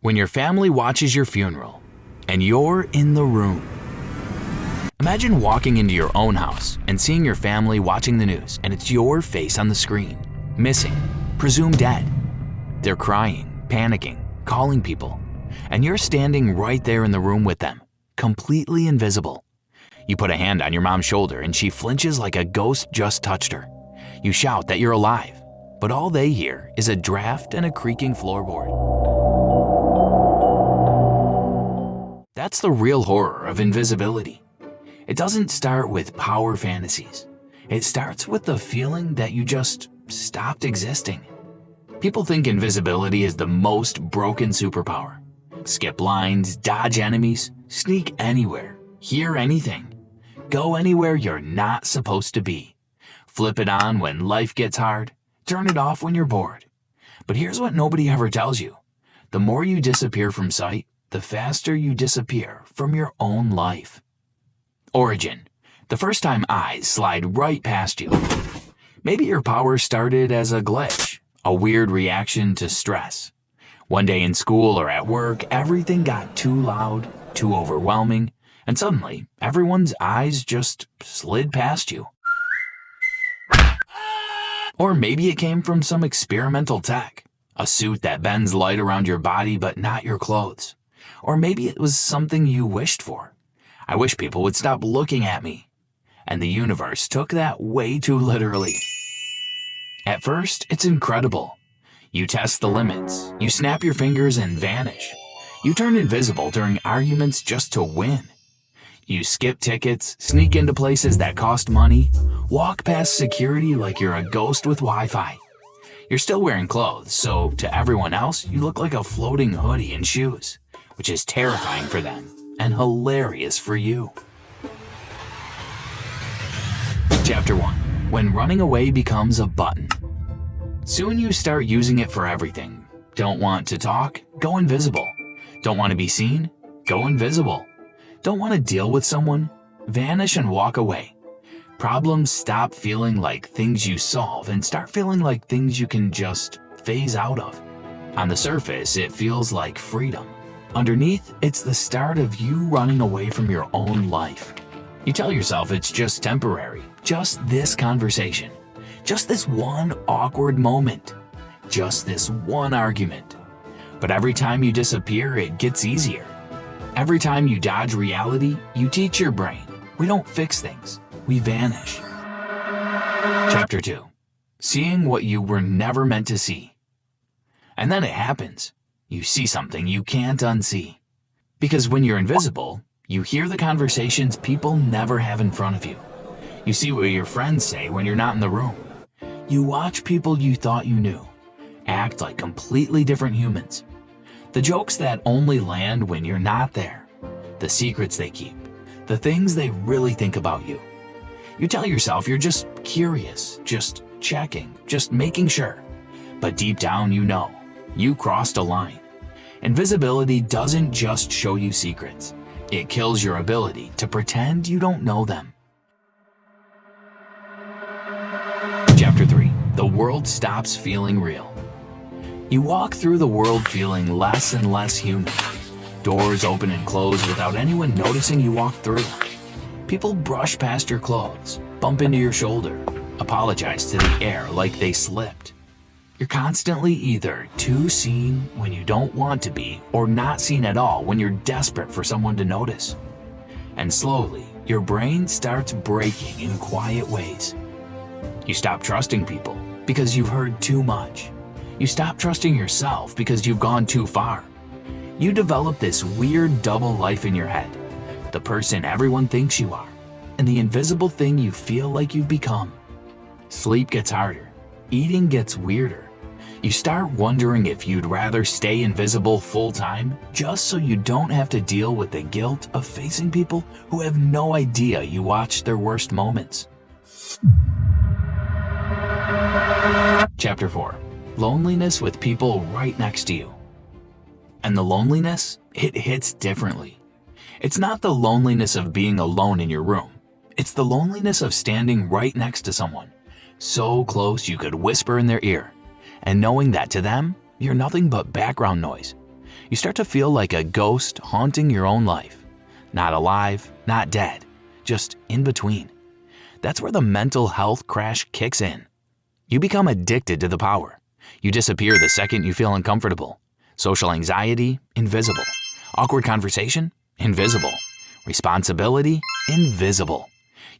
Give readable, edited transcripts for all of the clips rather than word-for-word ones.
When your family watches your funeral and you're in the room. Imagine walking into your own house and seeing your family watching the news and it's your face on the screen, missing, presumed dead. They're crying, panicking, calling people, and you're standing right there in the room with them, completely invisible. You put a hand on your mom's shoulder and she flinches like a ghost just touched her. You shout that you're alive, but all they hear is a draft and a creaking floorboard. That's the real horror of invisibility. It doesn't start with power fantasies. It starts with the feeling that you just stopped existing. People think invisibility is the most broken superpower. Skip lines, dodge enemies, sneak anywhere, hear anything, go anywhere you're not supposed to be. Flip it on when life gets hard, turn it off when you're bored. But here's what nobody ever tells you. The more you disappear from sight, the faster you disappear from your own life. Origin: the first time eyes slide right past you. Maybe your power started as a glitch, a weird reaction to stress. One day in school or at work, everything got too loud, too overwhelming, and suddenly everyone's eyes just slid past you. Or maybe it came from some experimental tech, a suit that bends light around your body but not your clothes. Or maybe it was something you wished for. I wish people would stop looking at me. And the universe took that way too literally. At first, it's incredible. You test the limits, you snap your fingers and vanish. You turn invisible during arguments just to win. You skip tickets, sneak into places that cost money, walk past security like you're a ghost with Wi-Fi. You're still wearing clothes, so to everyone else, you look like a floating hoodie and shoes, which is terrifying for them and hilarious for you. Chapter 1. When running away becomes a button. Soon you start using it for everything. Don't want to talk? Go invisible. Don't want to be seen? Go invisible. Don't want to deal with someone? Vanish and walk away. Problems stop feeling like things you solve and start feeling like things you can just phase out of. On the surface, it feels like freedom. Underneath, it's the start of you running away from your own life. You tell yourself it's just temporary, just this conversation, just this one awkward moment, just this one argument. But every time you disappear, it gets easier. Every time you dodge reality, you teach your brain, we don't fix things, we vanish. Chapter 2. Seeing what you were never meant to see. And then it happens. You see something you can't unsee. Because when you're invisible, you hear the conversations people never have in front of you. You see what your friends say when you're not in the room. You watch people you thought you knew act like completely different humans. The jokes that only land when you're not there. The secrets they keep. The things they really think about you. You tell yourself you're just curious, just checking, just making sure. But deep down you know, you crossed a line. Invisibility doesn't just show you secrets. It kills your ability to pretend you don't know them. Chapter 3. The world stops feeling real. You walk through the world feeling less and less human. Doors open and close without anyone noticing you walk through. People brush past your clothes, bump into your shoulder, apologize to the air like they slipped. You're constantly either too seen when you don't want to be or not seen at all when you're desperate for someone to notice. And slowly, your brain starts breaking in quiet ways. You stop trusting people because you've heard too much. You stop trusting yourself because you've gone too far. You develop this weird double life in your head. The person everyone thinks you are, and the invisible thing you feel like you've become. Sleep gets harder. Eating gets weirder. You start wondering if you'd rather stay invisible full-time just so you don't have to deal with the guilt of facing people who have no idea you watched their worst moments. Chapter 4. Loneliness with people right next to you. And the loneliness, it hits differently. It's not the loneliness of being alone in your room. It's the loneliness of standing right next to someone, so close you could whisper in their ear, and knowing that to them, you're nothing but background noise. You start to feel like a ghost haunting your own life. Not alive, not dead, just in between. That's where the mental health crash kicks in. You become addicted to the power. You disappear the second you feel uncomfortable. Social anxiety, invisible. Awkward conversation, invisible. Responsibility, invisible.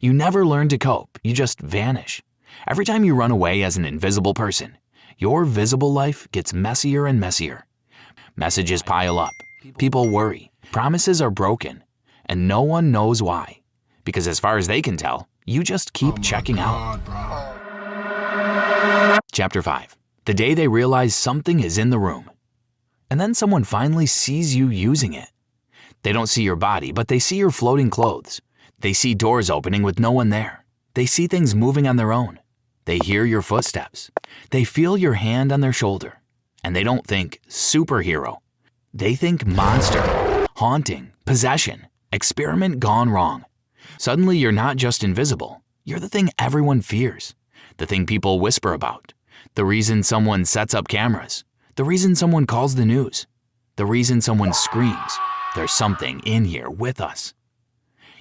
You never learn to cope, you just vanish. Every time you run away as an invisible person, your visible life gets messier and messier. Messages pile up, people worry, promises are broken, and no one knows why. Because as far as they can tell, you just keep checking out. Chapter 5. The day they realize something is in the room. And then someone finally sees you using it. They don't see your body, but they see your floating clothes. They see doors opening with no one there. They see things moving on their own. They hear your footsteps. They feel your hand on their shoulder. And they don't think superhero. They think monster, haunting, possession, experiment gone wrong. Suddenly you're not just invisible. You're the thing everyone fears. The thing people whisper about. The reason someone sets up cameras. The reason someone calls the news. The reason someone screams, "There's something in here with us."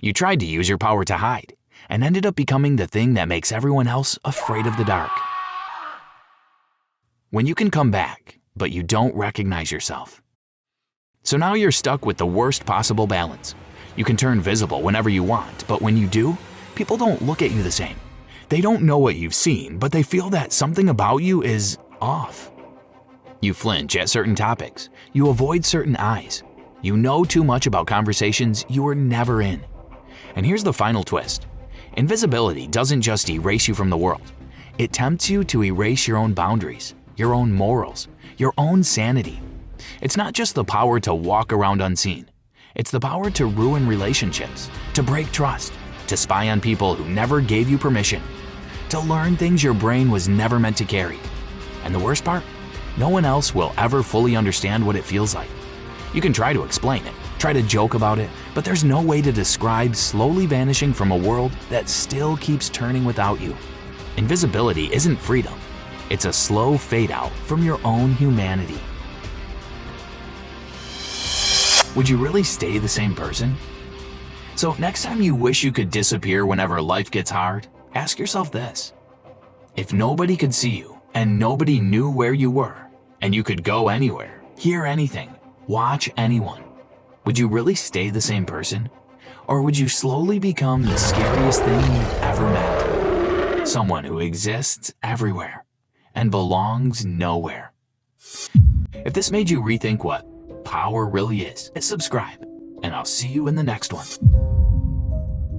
You tried to use your power to hide and ended up becoming the thing that makes everyone else afraid of the dark. When you can come back, but you don't recognize yourself. So now you're stuck with the worst possible balance. You can turn visible whenever you want, but when you do, people don't look at you the same. They don't know what you've seen, but they feel that something about you is off. You flinch at certain topics. You avoid certain eyes. You know too much about conversations you were never in. And here's the final twist. Invisibility doesn't just erase you from the world. It tempts you to erase your own boundaries, your own morals, your own sanity. It's not just the power to walk around unseen. It's the power to ruin relationships, to break trust, to spy on people who never gave you permission, to learn things your brain was never meant to carry. And the worst part? No one else will ever fully understand what it feels like. You can try to explain it, try to joke about it, but there's no way to describe slowly vanishing from a world that still keeps turning without you. Invisibility isn't freedom. It's a slow fade out from your own humanity. Would you really stay the same person? So next time you wish you could disappear whenever life gets hard, ask yourself this. If nobody could see you and nobody knew where you were, and you could go anywhere, hear anything, watch anyone, would you really stay the same person? Or would you slowly become the scariest thing you've ever met? Someone who exists everywhere and belongs nowhere. If this made you rethink what power really is, hit subscribe, and I'll see you in the next one.